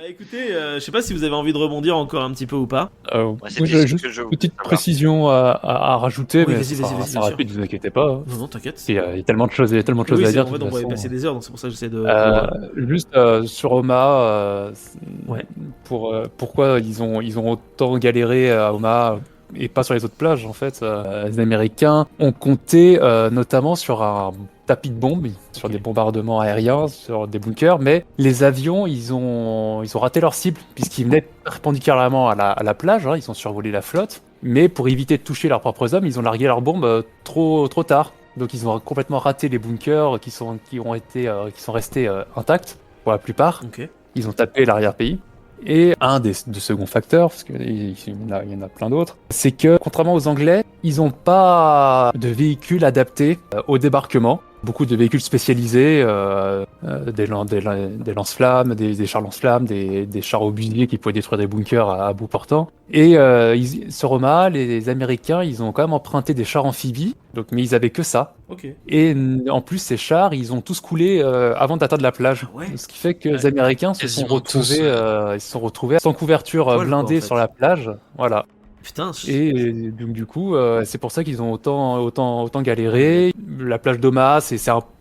Écoutez, je sais pas si vous avez envie de rebondir encore un petit peu ou pas. Moi, C'était j'avais ce juste que je une voulais petite savoir. précision à rajouter, Oui, mais vas-y, ça vas-y, sera vas-y, assez bien sûr. rapide, vous inquiétez pas. Non, non, t'inquiète. Il y a tellement de choses, il y a tellement de choses Oui, à dire en de fait, toute on pourrait y façon. passer des heures, donc c'est pour ça que j'essaie de. Juste sur Oma, Ouais. pourquoi ils ont autant galéré à Oma et pas sur les autres plages en fait. Les Américains ont compté notamment sur un tapis de bombes, sur Ok. des bombardements aériens, sur des bunkers, mais les avions ils ont raté leur cible puisqu'ils venaient perpendiculairement à la plage, hein, ils ont survolé la flotte, mais pour éviter de toucher leurs propres hommes, ils ont largué leurs bombes trop tard. Donc ils ont complètement raté les bunkers qui sont restés intacts pour la plupart. Ok. Ils ont tapé l'arrière-pays. Et un des seconds facteurs, parce qu'il y en a plein d'autres, c'est que contrairement aux Anglais, ils n'ont pas de véhicules adaptés au débarquement. Beaucoup de véhicules spécialisés, des lance-flammes, des chars lance-flammes, des chars obusiers qui pouvaient détruire des bunkers à bout portant. Et sur Omaha, les Américains, ils ont quand même emprunté des chars amphibies, mais ils avaient que ça. Ok. Et en plus, ces chars, ils ont tous coulé avant d'atteindre la plage. Ah ouais. Ce qui fait que les Américains se sont Quasiment tous, retrouvés sans couverture Poil, quoi, blindée en fait. sur la plage. Voilà. Putain. Et donc, du coup, c'est pour ça qu'ils ont autant galéré. La plage d'Omaha,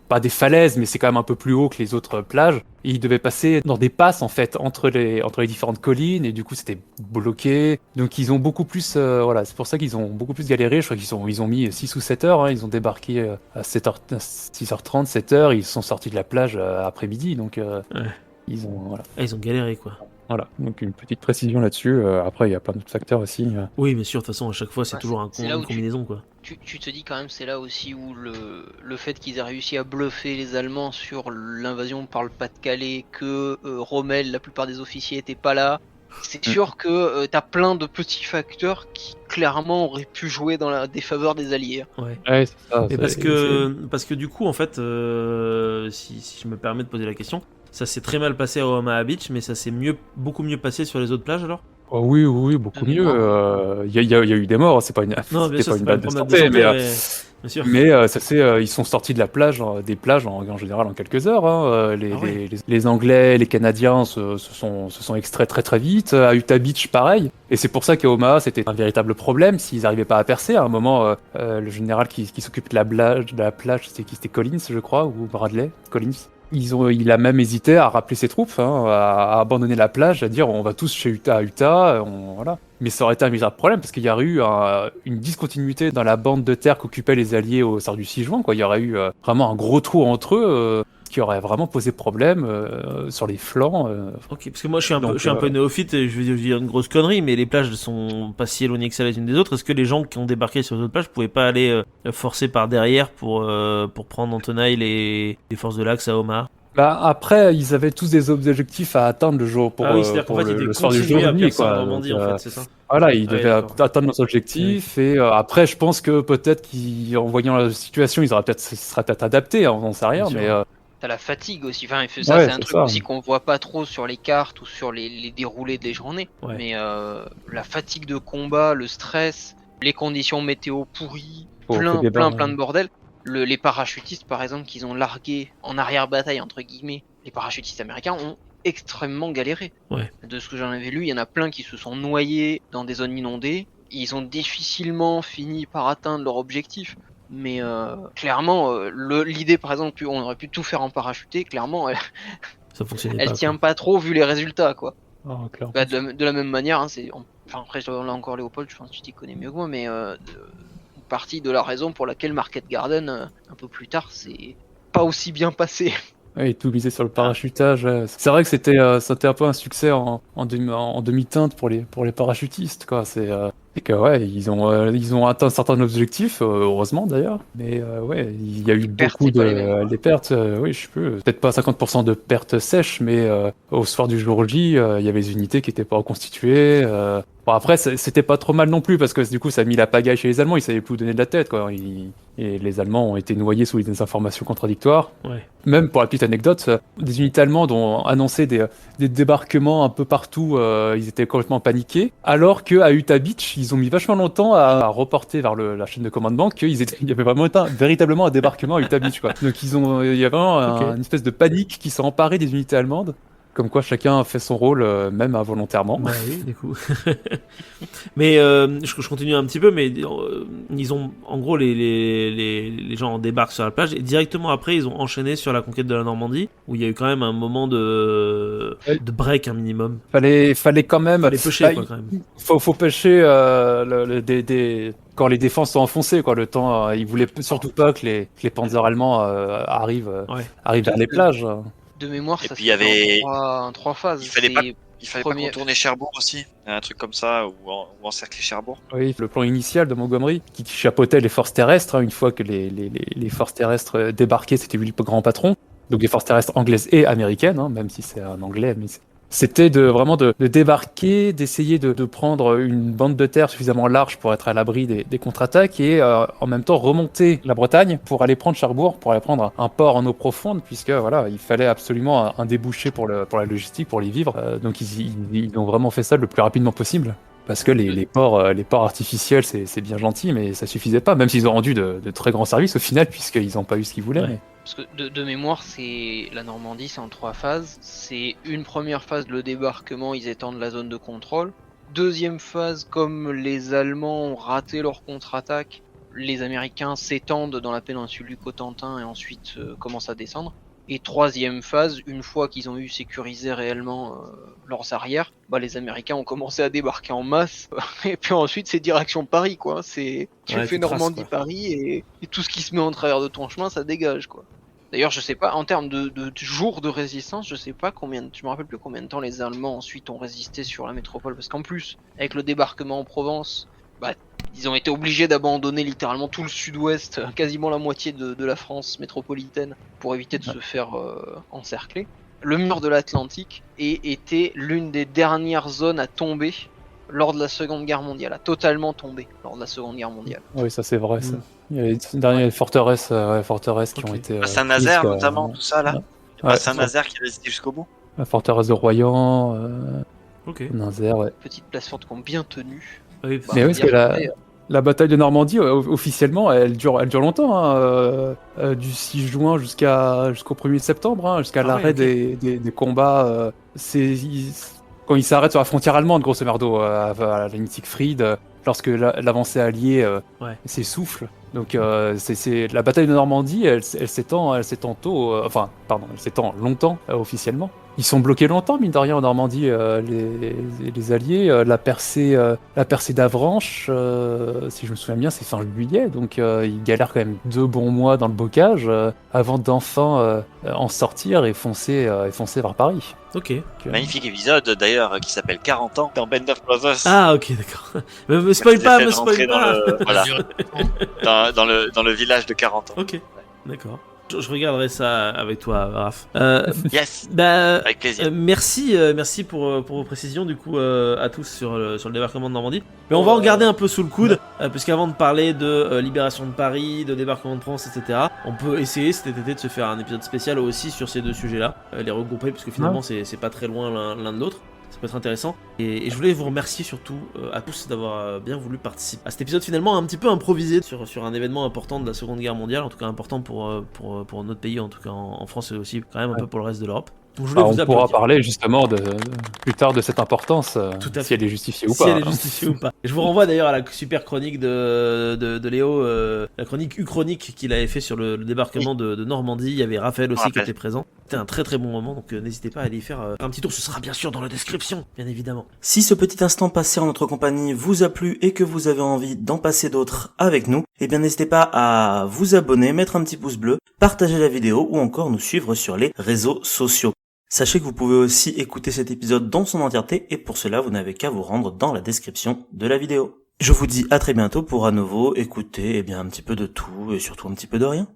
pas des falaises, mais c'est quand même un peu plus haut que les autres plages. Et ils devaient passer dans des passes, en fait, entre les différentes collines, et du coup, c'était bloqué. Donc, ils ont beaucoup plus, voilà, c'est pour ça qu'ils ont beaucoup plus galéré. Je crois ils ont mis 6 ou 7 heures, hein. Ils ont débarqué à 6h30, 7h, ils sont sortis de la plage après-midi, donc Ouais. ils ont, voilà. Ah, ils ont galéré, quoi. Voilà, donc une petite précision là-dessus. Après, il y a plein d'autres facteurs aussi. Oui, mais sûr, de toute façon, à chaque fois, c'est Ouais, toujours c'est là une où combinaison, quoi. tu te dis quand même, c'est là aussi où le fait qu'ils aient réussi à bluffer les Allemands sur l'invasion par le Pas-de-Calais, que Rommel, la plupart des officiers étaient pas là, c'est sûr que t'as plein de petits facteurs qui clairement auraient pu jouer dans la défaveur des Alliés. Ouais. Ouais, c'est ça. Mais parce que du coup, en fait, si je me permets de poser la question, ça s'est très mal passé à Omaha Beach, mais ça s'est beaucoup mieux passé sur les autres plages, alors? Oh oui, beaucoup De mieux. mémoire. Il y a eu des morts, c'est pas une, Non, bien c'était sûr, pas c'est une pas une balle de promenade de santé, santé, mais, bien sûr. ils sont sortis de la plage, des plages en général en quelques heures. Hein. Ah ouais. Les Anglais, les Canadiens se sont extraits très très vite. À Utah Beach, pareil. Et c'est pour ça qu'à Omaha, c'était un véritable problème s'ils n'arrivaient pas à percer. À un moment, le général qui s'occupe de la plage, c'était Collins, je crois, ou Bradley, Collins. Il a même hésité à rappeler ses troupes, hein, à abandonner la plage, à dire on va tous chez Utah, voilà. Mais ça aurait été un véritable problème parce qu'il y aurait eu une discontinuité dans la bande de terre qu'occupaient les Alliés au sort du 6 juin, quoi. Il y aurait eu vraiment un gros trou entre eux qui aurait vraiment posé problème sur les flancs. Ok, parce que moi je Donc, suis un peu néophyte et je vais dire une grosse connerie, mais les plages sont pas si éloignées que ça les unes des autres. Est-ce que les gens qui ont débarqué sur les autres plages pouvaient pas aller forcer par derrière pour prendre en tenaille les forces de l'Axe à Omaha? Bah, après, ils avaient tous des objectifs à atteindre le jour Ah oui, c'est-à-dire qu'en pour fait, ils le devaient soir du jour continuer à nuit, percer en quoi. Normandie, Donc, en fait, c'est ça? voilà, ils Ah ouais, devaient d'accord. atteindre leurs objectifs et après, je pense que peut-être qu'en voyant la situation, se seraient peut-être adaptés, hein, on n'en sait rien, Bien mais sûr. T'as la fatigue aussi, ça Ouais, c'est un c'est truc ça. aussi qu'on voit pas trop sur les cartes ou sur les déroulés des journées. Ouais. Mais la fatigue de combat, le stress, les conditions météo pourries, Faut plein débarquer. de bordel. Les parachutistes par exemple qu'ils ont largués en arrière-bataille entre guillemets, les parachutistes américains ont extrêmement galéré. Ouais. De ce que j'en avais lu, il y en a plein qui se sont noyés dans des zones inondées. Ils ont difficilement fini par atteindre leur objectif. Mais clairement, l'idée par exemple, on aurait pu tout faire en parachuté, clairement, Ça fonctionnait elle pas. tient pas trop vu les résultats, quoi. Ah, clairement. Bah, de la même manière, hein, enfin après là encore Léopold, je pense que tu t'y connais mieux que moi, mais une partie de la raison pour laquelle Market Garden, un peu plus tard, c'est pas aussi bien passé. Ouais, et tout misé sur le parachutage. Ouais. C'est vrai que c'était un peu un succès en demi-teinte pour les parachutistes, quoi. C'est que ouais, ils ont atteint certains objectifs, heureusement d'ailleurs. Mais ouais, il y a eu pertes, beaucoup c'est pas les mêmes, quoi. les pertes. Oui, je peux peut-être pas 50% de pertes sèches, mais au soir du jour J, il y avait des unités qui étaient pas reconstituées. Bon, après, c'était pas trop mal non plus parce que du coup, ça a mis la pagaille chez les Allemands. Ils savaient plus où donner de la tête, quoi. Et les Allemands ont été noyés sous des informations contradictoires. Ouais. Même pour la petite anecdote, des unités allemandes ont annoncé des débarquements un peu partout, ils étaient complètement paniqués, alors qu'à Utah Beach, ils ont mis vachement longtemps à reporter vers la chaîne de commandement qu'il y avait véritablement un débarquement à Utah Beach, quoi. Donc il y a vraiment Ok. une espèce de panique qui s'est emparée des unités allemandes Comme quoi chacun fait son rôle, même involontairement. Bah oui, du coup. Mais je continue un petit peu, mais ils ont, en gros, les gens débarquent sur la plage et directement après, ils ont enchaîné sur la conquête de la Normandie, où il y a eu quand même un moment de break, un minimum. Fallait quand même. Fallait pêcher, quoi, quand même. Faut pêcher quand les défenses sont enfoncées, quoi. Le temps, ils voulaient surtout pas que les panzers allemands arrivent vers les plages. De mémoire, Et ça puis, se il y fait avait- en trois phases. Il fallait pas Premier- contourner Cherbourg aussi, un truc comme ça, ou encercler Cherbourg. Oui, le plan initial de Montgomery, qui chapeautait les forces terrestres, une fois que les forces terrestres débarquaient, c'était lui le grand patron. Donc les forces terrestres anglaises et américaines, même si c'est un anglais, mais c'était vraiment de débarquer, d'essayer de prendre une bande de terre suffisamment large pour être à l'abri des contre-attaques et en même temps remonter la Bretagne pour aller prendre Cherbourg, pour aller prendre un port en eau profonde, puisque voilà, il fallait absolument un débouché pour la logistique, pour les vivres. Donc ils ont vraiment fait ça le plus rapidement possible. Parce que les ports artificiels, c'est bien gentil, mais ça suffisait pas, même s'ils ont rendu de très grands services au final, puisqu'ils n'ont pas eu ce qu'ils voulaient. Ouais. Mais... Parce que de mémoire, c'est la Normandie, c'est en 3 phases. C'est une première phase, le débarquement, ils étendent la zone de contrôle. Deuxième phase, comme les Allemands ont raté leur contre-attaque, les Américains s'étendent dans la péninsule du Cotentin et ensuite commencent à descendre. Et troisième phase, une fois qu'ils ont eu sécurisé réellement leurs arrières, les Américains ont commencé à débarquer en masse. Et puis ensuite, c'est direction Paris, quoi. Tu fais Normandie-Paris et tout ce qui se met en travers de ton chemin, ça dégage, quoi. D'ailleurs, je sais pas, en termes de jours de résistance, je sais pas je me rappelle plus combien de temps les Allemands ensuite ont résisté sur la métropole, parce qu'en plus, avec le débarquement en Provence, ils ont été obligés d'abandonner littéralement tout le sud-ouest, quasiment la moitié de la France métropolitaine, pour éviter de se faire encercler. Le mur de l'Atlantique était l'une des dernières zones à tomber lors de la Seconde Guerre mondiale, a totalement tombé lors de la Seconde Guerre mondiale. Oui, ça c'est vrai. Ça. Il y a les dernières forteresses qui ont été... Saint-Nazaire notamment, tout ça là. Ouais, Saint-Nazaire qui est résisté jusqu'au bout. La forteresse de Royan, Nazaire, ouais. Petites places fortes qui ont bien tenu. Oui, Mais oui, parce que la bataille de Normandie, officiellement, elle dure longtemps, du 6 juin jusqu'au 1er septembre, jusqu'à l'arrêt des combats. Quand ils s'arrêtent sur la frontière allemande, grosso merdo, à la ligne Siegfried, lorsque l'avancée alliée s'essouffle. Donc la bataille de Normandie, elle s'étend longtemps officiellement. Ils sont bloqués longtemps, mine de rien, en Normandie, les Alliés. La percée d'Avranches, si je me souviens bien, c'est fin juillet, donc ils galèrent quand même 2 bons mois dans le bocage avant d'enfin en sortir et foncer vers Paris. Ok. Magnifique épisode d'ailleurs qui s'appelle 40 ans dans Band of Brothers. Ah ok, d'accord. Me spoil pas, me spoil pas. Dans le village de 40 ans. Ok, d'accord. Je regarderai ça avec toi, Raph. Yes. Avec plaisir. Merci pour vos précisions du coup à tous sur le débarquement de Normandie. Mais on va en garder un peu sous le coude, puisqu'avant de parler de libération de Paris, de débarquement de France, etc., on peut essayer cet été de se faire un épisode spécial aussi sur ces 2 sujets-là, les regrouper, parce que finalement c'est pas très loin l'un de l'autre. Ça peut être intéressant. Et je voulais vous remercier surtout à tous d'avoir bien voulu participer à cet épisode finalement un petit peu improvisé sur un événement important de la Seconde Guerre mondiale, en tout cas important pour notre pays, en tout cas en France et aussi quand même un peu pour le reste de l'Europe. Donc, on pourra parler justement plus tard de cette importance, si elle est justifiée ou pas. Si elle est justifiée ou pas. Et je vous renvoie d'ailleurs à la super chronique de Léo, la chronique uchronique qu'il avait fait sur le débarquement de Normandie. Il y avait Raphaël aussi qui était présent. C'était un très très bon moment, donc n'hésitez pas à aller y faire un petit tour. Ce sera bien sûr dans la description, bien évidemment. Si ce petit instant passé en notre compagnie vous a plu et que vous avez envie d'en passer d'autres avec nous, eh bien n'hésitez pas à vous abonner, mettre un petit pouce bleu, partager la vidéo ou encore nous suivre sur les réseaux sociaux. Sachez que vous pouvez aussi écouter cet épisode dans son entièreté et pour cela vous n'avez qu'à vous rendre dans la description de la vidéo. Je vous dis à très bientôt pour à nouveau écouter un petit peu de tout et surtout un petit peu de rien.